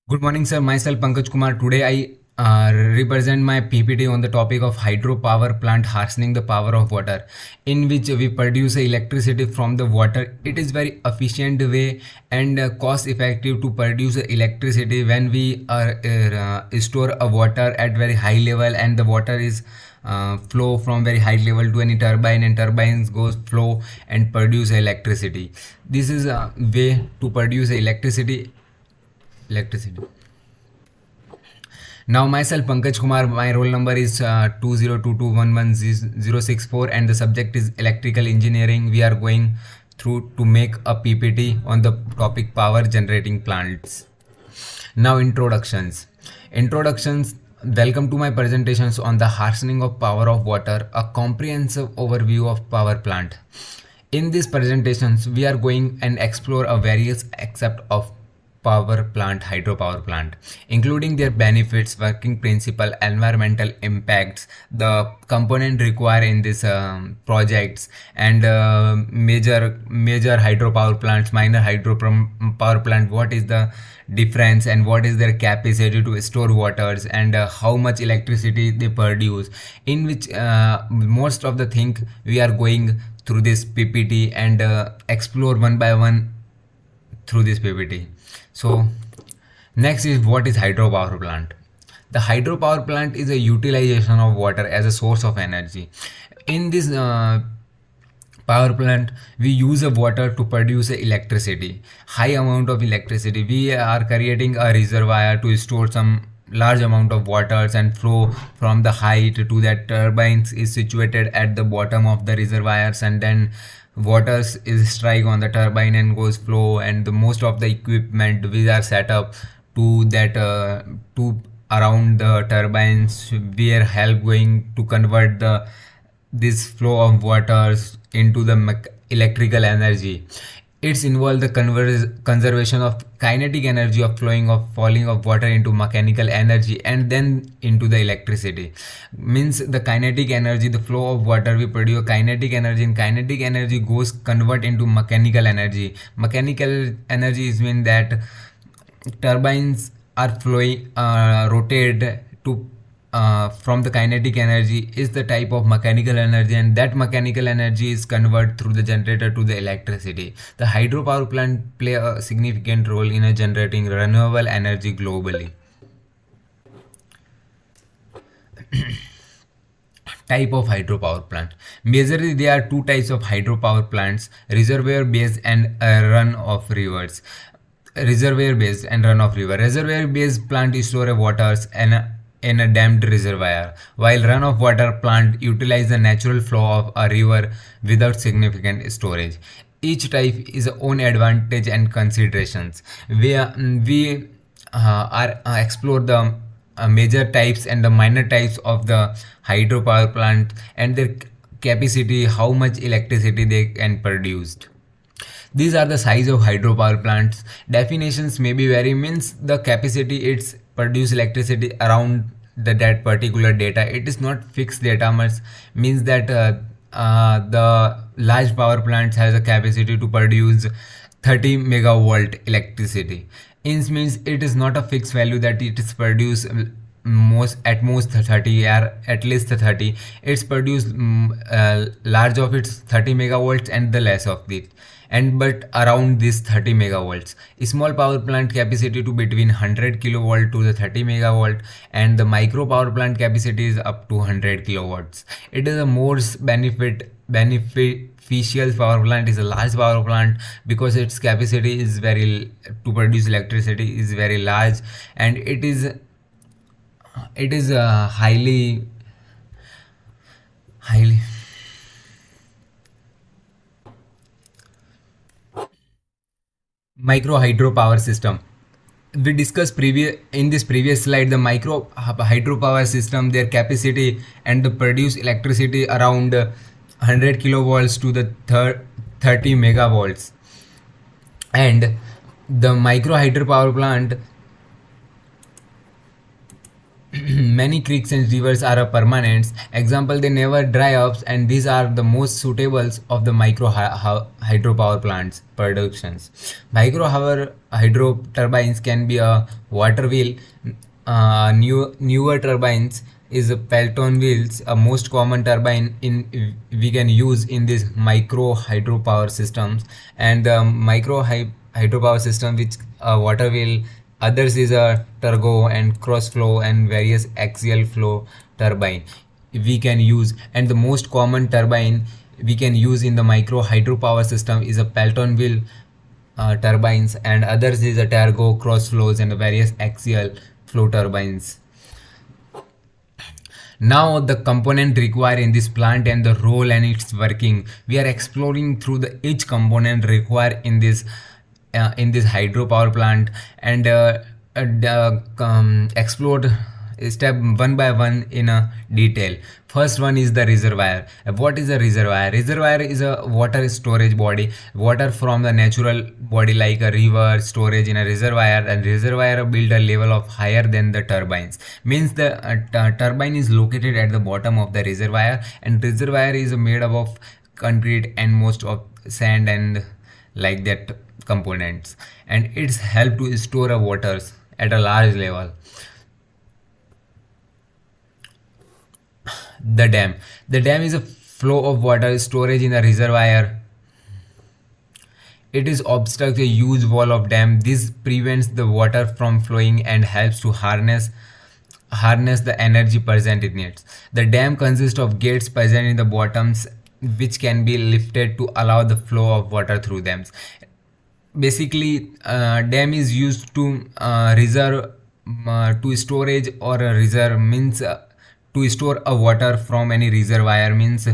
Good morning, sir. Myself Pankaj Kumar. Today I represent my PPT on the topic of hydropower plant harnessing the power of water, in which we produce electricity from the water. It is very efficient way and cost effective to produce electricity when we store a water at very high level, and the water is flow from very high level to any turbine, and turbines goes flow and produce electricity. This is a way to produce electricity. Now myself Pankaj Kumar, my roll number is 2022111064 and the subject is electrical engineering. We are going through to make a PPT on the topic power generating plants. Now Introductions. Welcome to my presentations on the harnessing of power of water, a comprehensive overview of power plant. In these presentations, we are going and explore a various aspects of hydropower plant, including their benefits, working principle, environmental impacts, the component required in these projects, and major hydropower plants, minor hydropower plant. What is the difference and what is their capacity to store waters, and how much electricity they produce? In which most of the thing we are going through this PPT and explore one by one through this PPT. So next is, what is hydropower plant? The hydropower plant is a utilization of water as a source of energy. In this power plant, we use a water to produce electricity, high amount of electricity. We are creating a reservoir to store some large amount of waters and flow from the height to that turbines is situated at the bottom of the reservoirs, and then waters is strike on the turbine and goes flow, and the most of the equipment we are set up to that to around the turbines, we are help going to convert the this flow of waters into the electrical energy. It's involved the conservation of kinetic energy of flowing of falling of water into mechanical energy and then into the electricity. Means the kinetic energy, the flow of water, we produce kinetic energy, and kinetic energy goes convert into mechanical energy. Mechanical energy is mean that turbines are flowing rotate to from the kinetic energy is the type of mechanical energy, and that mechanical energy is converted through the generator to the electricity. The hydropower plant play a significant role in generating renewable energy globally. Type of hydropower plant. Majorly there are two types of hydropower plants: reservoir based and run of rivers. Reservoir based and run of river. Reservoir based plant store waters and in a dammed reservoir, while run-of-water plant utilize the natural flow of a river without significant storage. Each type is own advantage and considerations. We are explore the major types and the minor types of the hydropower plant and their capacity, how much electricity they can produce. These are the size of hydropower plants. Definitions may be vary, means the capacity it's produce electricity around that particular data. It is not fixed data, much means that the large power plants has a capacity to produce 30 megavolt electricity. In means it is not a fixed value that it is produced most 30 or at least 30. It's produced large of its 30 megavolts and the less of it, and but around this 30 megavolts. Small power plant capacity to between 100 kilovolt to the 30 megavolt, and the micro power plant capacity is up to 100 kilowatts. It is a more beneficial power plant is a large power plant because its capacity is very to produce electricity is very large, and it is highly micro hydropower system. We discussed previous in this previous slide the micro hydropower system, their capacity and the produce electricity around 100 kilovolts to the 30 megavolts, and the micro hydropower plant Many creeks and rivers are a permanent example, they never dry up, and these are the most suitable of the hydropower plants productions. Hydro turbines can be a water wheel. Newer turbines is a Pelton wheels, a most common turbine in we can use in these micro hydropower systems, and the hydropower system which water wheel. Others is a turbo and cross flow and various axial flow turbine we can use, and the most common turbine we can use in the micro hydropower system is a Pelton wheel turbines, and others is a turbo cross flows and various axial flow turbines. Now the component required in this plant and the role and its working, we are exploring through the each component required in this hydropower plant, and explored step one by one in a detail. First one is the reservoir. What is a reservoir? Reservoir is a water storage body. Water from the natural body like a river storage in a reservoir, and reservoir build a level of higher than the turbines. Means the turbine is located at the bottom of the reservoir, and reservoir is made up of concrete and most of sand and like that components, and it's help to store a waters at a large level. The dam is a flow of water storage in a reservoir. It is obstructs a huge wall of dam. This prevents the water from flowing and helps to harness the energy present in it. The dam consists of gates present in the bottoms which can be lifted to allow the flow of water through them. Basically, dam is used to reserve to storage, or a reserve means to store a water from any reservoir, means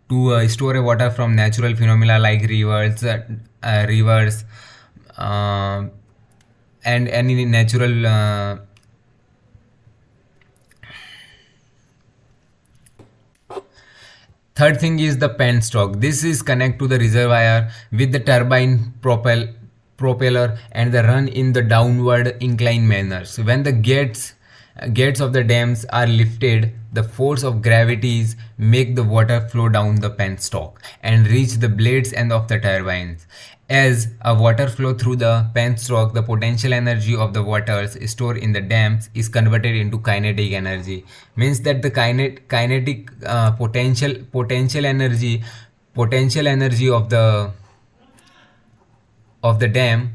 to store a water from natural phenomena like rivers uh, and any natural third thing is the penstock. This is connect to the reservoir with the turbine propeller and the run in the downward inclined manner. So when the gates of the dams are lifted, the force of gravities make the water flow down the penstock and reach the blades end of the turbines. As a water flow through the penstock, the potential energy of the waters stored in the dams is converted into kinetic energy. Means that the kinetic potential energy of the dam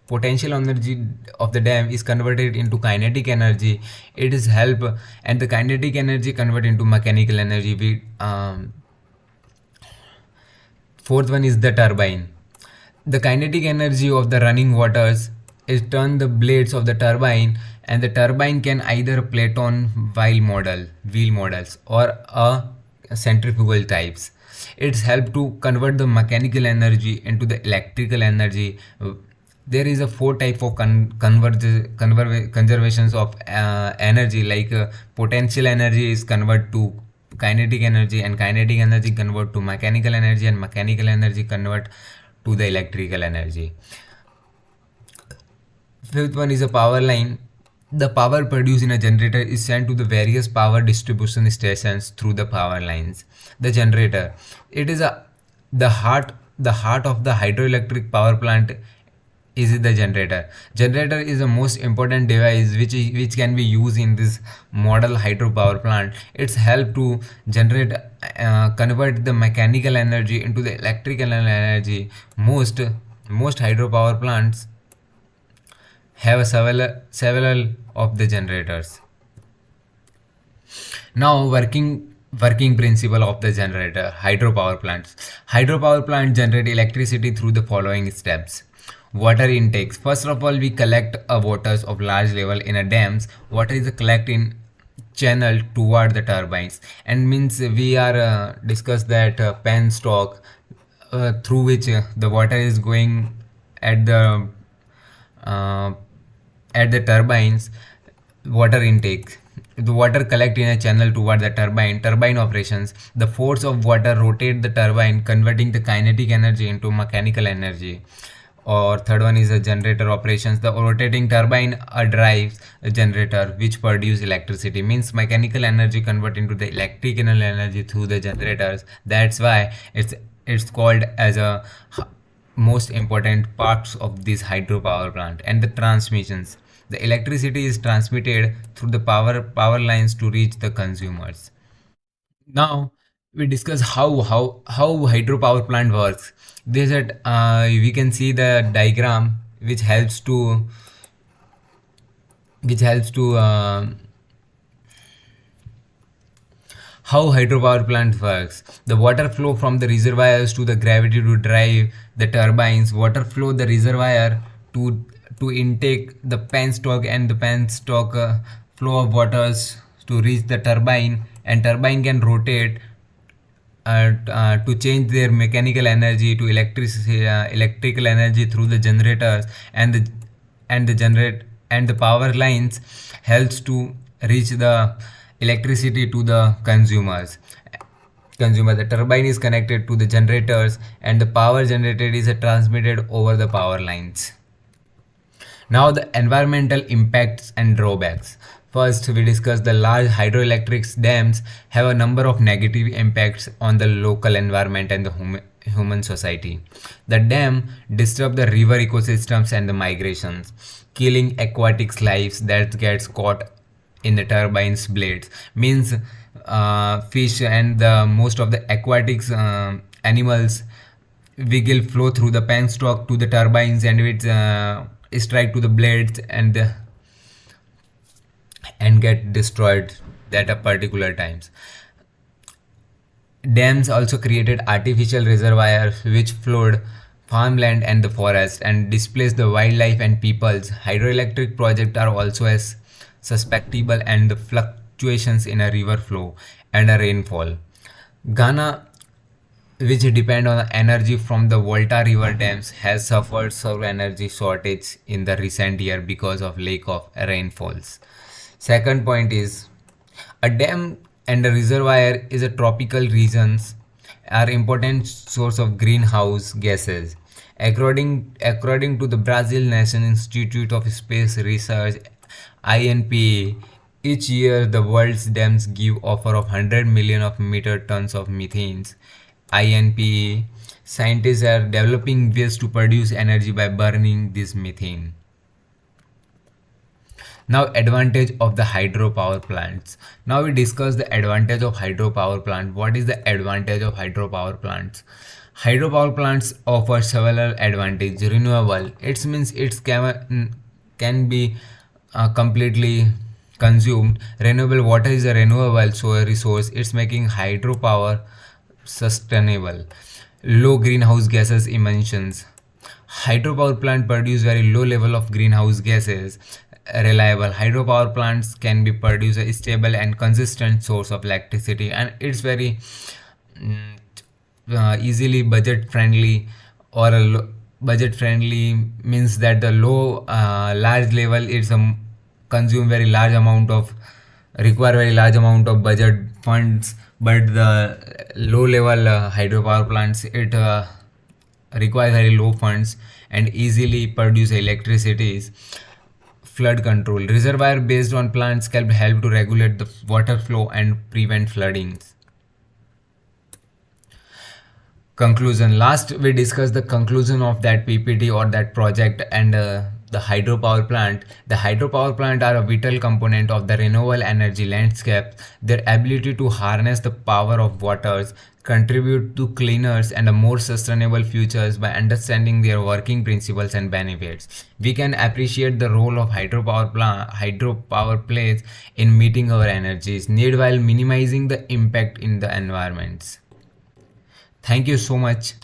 potential energy of the dam is converted into kinetic energy. It is help, and the kinetic energy convert into mechanical energy. Fourth one is the turbine. The kinetic energy of the running waters is turn the blades of the turbine, and the turbine can either Platon wheel models or a centrifugal types. It's help to convert the mechanical energy into the electrical energy. There is a four type of conservations of energy, like potential energy is convert to kinetic energy, and kinetic energy convert to mechanical energy, and mechanical energy convert to the electrical energy. Fifth one is a power line. The power produced in a generator is sent to the various power distribution stations through the power lines. The generator, it is the heart of the hydroelectric power plant is the generator. Generator is the most important device which can be used in this model hydropower plant. It's help to generate convert the mechanical energy into the electrical energy. Most hydropower plants have several of the generators. Now working principle of the generator. Hydropower plants generate electricity through the following steps. Water intakes. First of all, we collect waters of large level in a dams. Water is collected in channel toward the turbines, and means we are discuss that penstock through which the water is going at the uh, turbines. Water intake, the water collect in a channel toward the turbine operations. The force of water rotate the turbine, converting the kinetic energy into mechanical energy. or third one is the generator operations. The rotating turbine drives a generator which produce electricity, means mechanical energy convert into the electrical energy through the generators. That's why it's called as a most important parts of this hydropower plant. And the transmissions, the electricity is transmitted through the power lines to reach the consumers. Now we discuss how hydropower plant works. This at we can see the diagram which helps to how hydropower plant works. The water flow from the reservoirs to the gravity to drive the turbines. Water flow the reservoir to intake the penstock, and the penstock flow of waters to reach the turbine, and turbine can rotate to change their mechanical energy to electrical energy through the generators, and the power lines helps to reach the electricity to the consumer. The turbine is connected to the generators, and the power generated is transmitted over the power lines. Now the environmental impacts and drawbacks. First, we discuss the large hydroelectric dams have a number of negative impacts on the local environment and the human society. The dam disturb the river ecosystems and the migrations, killing aquatic lives that gets caught in the turbine's blades. Means fish and the most of the aquatics animals wiggle flow through the penstock to the turbines, and it strike to the blades and get destroyed at a particular times. Dams also created artificial reservoirs which flood farmland and the forest and displaced the wildlife and peoples. Hydroelectric projects are also as susceptible and the fluctuations in a river flow and a rainfall. Ghana, which depend on energy from the Volta River dams, has suffered severe energy shortage in the recent year because of lack of rainfalls. Second point is a dam and a reservoir is a tropical regions are important source of greenhouse gases. According to the Brazil National Institute of Space Research INPA, each year the world's dams give offer of 100 million of metric tons of methane. INPA scientists are developing ways to produce energy by burning this methane. Now advantage of the hydropower plants. Now we discuss the advantage of hydropower plant. What is the advantage of hydropower plants? Hydropower plants offer several advantages. Renewable, it means it can be completely consumed. Renewable water is a renewable resource. It's making hydropower sustainable. Low greenhouse gases emissions. Hydropower plant produce very low level of greenhouse gases. Reliable, hydropower plants can be produce a stable and consistent source of electricity, and it's very easily budget friendly, or budget friendly means that the low large level it's consume very large amount of require very large amount of budget funds, but the low level hydropower plants it require very low funds and easily produce electricities. Flood control, reservoir based on plants can help to regulate the water flow and prevent floodings. Conclusion, last we discussed the conclusion of that PPT or that project, and the hydropower plant. The hydropower plant are a vital component of the renewable energy landscape. Their ability to harness the power of waters contribute to cleaner and a more sustainable futures. By understanding their working principles and benefits, we can appreciate the role of hydropower plays in meeting our energies need while minimizing the impact in the environments. Thank you so much.